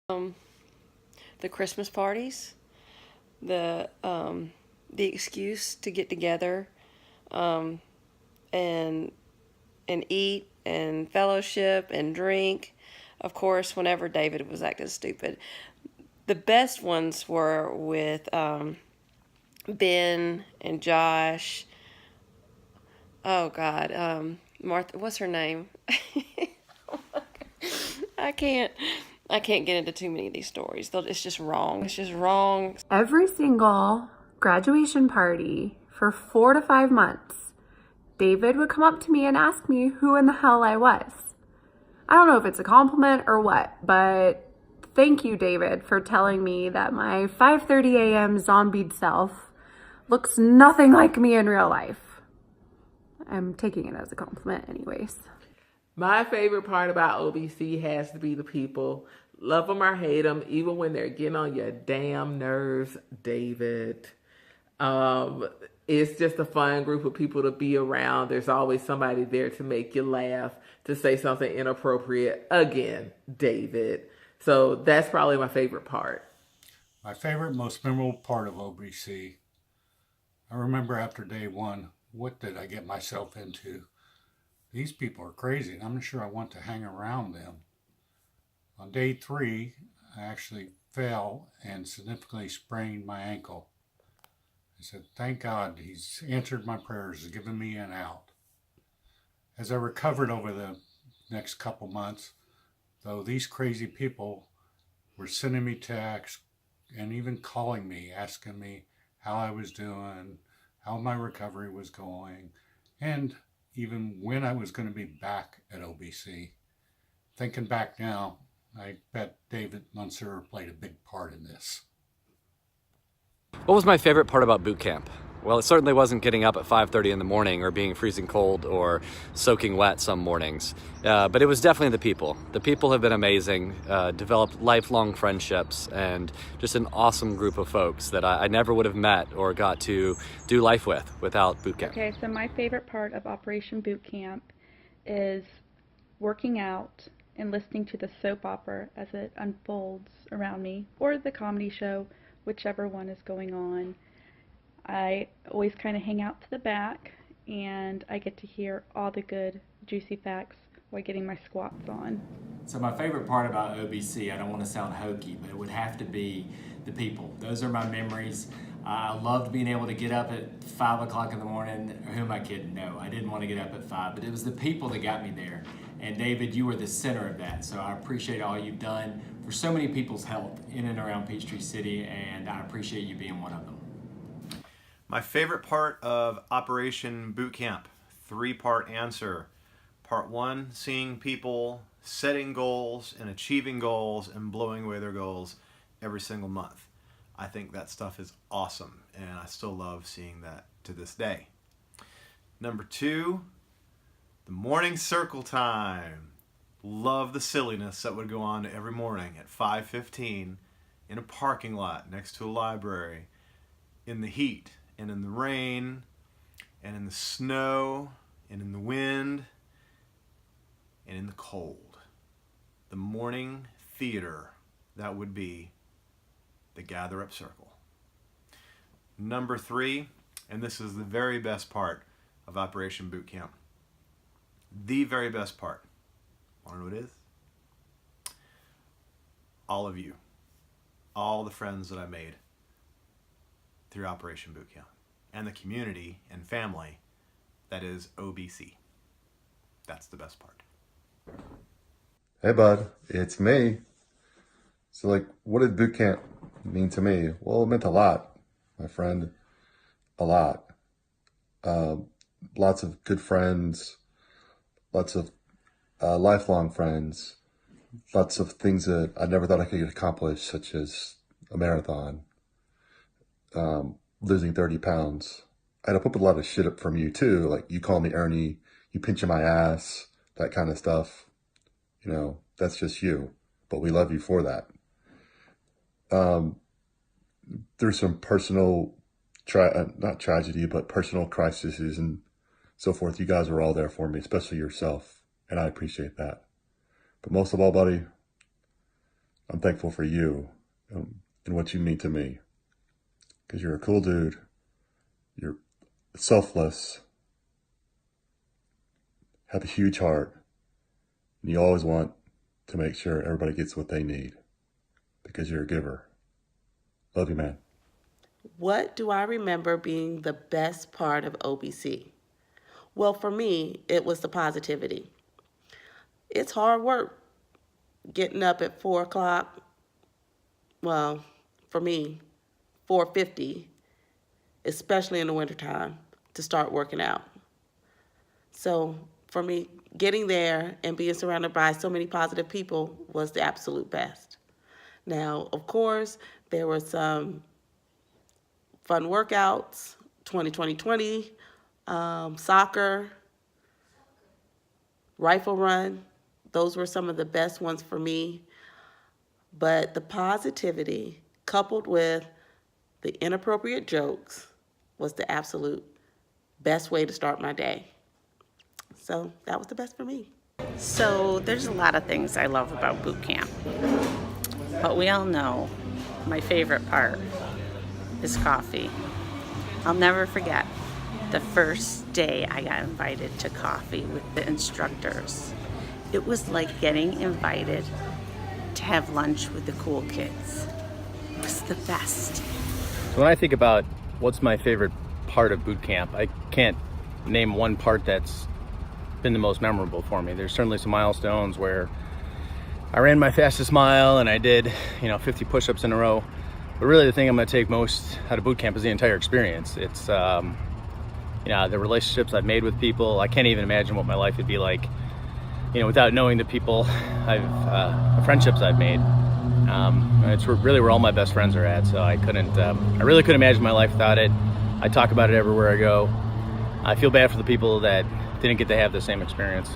Um, the Christmas parties, the excuse to get together, um, and eat and fellowship and drink. Of course, whenever David was acting stupid, the best ones were with Ben and Josh. Oh God, Martha, what's her name? I can't. I can't get into too many of these stories. It's just wrong. It's just wrong. Every single graduation party for 4 to 5 months, David would come up to me and ask me who in the hell I was. I don't know if it's a compliment or what, but thank you, David, for telling me that my 5:30 a.m. zombied self looks nothing like me in real life. I'm taking it as a compliment anyways. My favorite part about OBC has to be the people. Love them or hate them, even when they're getting on your damn nerves, David. Um, it's just a fun group of people to be around. There's always somebody there to make you laugh, to say something inappropriate. Again, David. So that's probably my favorite part. My favorite, most memorable part of OBC, I remember after day one, what did I get myself into? These people are crazy, and I'm not sure I want to hang around them. On day three, I actually fell and significantly sprained my ankle. I said, thank God he's answered my prayers, he's given me an out. As I recovered over the next couple months, though, these crazy people were sending me texts and even calling me, asking me how I was doing, how my recovery was going, and even when I was going to be back at OBC. Thinking back now, I bet David Munser played a big part in this. What was my favorite part about boot camp? Well, it certainly wasn't getting up at 5:30 in the morning or being freezing cold or soaking wet some mornings, but it was definitely the people. The people have been amazing, developed lifelong friendships, and just an awesome group of folks that I never would have met or got to do life with without boot camp. Okay, so my favorite part of Operation Boot Camp is working out and listening to the soap opera as it unfolds around me, or the comedy show, whichever one is going on. I always kind of hang out to the back, and I get to hear all the good, juicy facts while getting my squats on. So my favorite part about OBC, I don't want to sound hokey, but it would have to be the people. Those are my memories. I loved being able to get up at 5 o'clock in the morning. Who am I kidding? No, I didn't want to get up at 5, but it was the people that got me there. And David, you were the center of that. So I appreciate all you've done for so many people's health in and around Peachtree City, and I appreciate you being one of them. My favorite part of Operation Boot Camp, 3-part answer. Part 1, seeing people setting goals and achieving goals and blowing away their goals every single month. I think that stuff is awesome, and I still love seeing that to this day. Number 2, the morning circle time. Love the silliness that would go on every morning at 5:15 in a parking lot next to a library, in the heat and in the rain and in the snow and in the wind and in the cold. The morning theater that would be the gather up circle. Number 3, and this is the very best part of Operation Boot Camp. The very best part. Want to know what it is? All of you. All the friends that I made through Operation Boot Camp, and the community and family that is OBC. That's the best part. Hey bud, it's me. So what did boot camp mean to me? Well, it meant a lot, my friend, a lot. Lots of good friends, lots of lifelong friends, lots of things that I never thought I could accomplish, such as a marathon, losing 30 pounds. I had to put a lot of shit up from you too. Like, you call me Ernie, you pinching my ass, that kind of stuff. That's just you, but we love you for that. There's some personal, not tragedy, but personal crises and so forth. You guys were all there for me, especially yourself, and I appreciate that. But most of all, buddy, I'm thankful for you and what you mean to me. Because you're a cool dude. You're selfless. Have a huge heart. And you always want to make sure everybody gets what they need. Because you're a giver. Love you, man. What do I remember being the best part of OBC? Well, for me, it was the positivity. It's hard work getting up at 4 o'clock. Well, for me, 4:50, especially in the wintertime, to start working out. So for me, getting there and being surrounded by so many positive people was the absolute best. Now, of course, there were some fun workouts, 20, soccer, rifle run. Those were some of the best ones for me. But the positivity coupled with the inappropriate jokes was the absolute best way to start my day. So that was the best for me. So there's a lot of things I love about boot camp, but we all know my favorite part is coffee. I'll never forget the first day I got invited to coffee with the instructors. It was like getting invited to have lunch with the cool kids. It was the best. So when I think about what's my favorite part of boot camp, I can't name one part that's been the most memorable for me. There's certainly some milestones where I ran my fastest mile and I did, 50 push-ups in a row. But really the thing I'm going to take most out of boot camp is the entire experience. It's, the relationships I've made with people. I can't even imagine what my life would be like, without knowing the people friendships I've made. It's really where all my best friends are at. So I really couldn't imagine my life without it. I talk about it everywhere I go. I feel bad for the people that didn't get to have the same experience.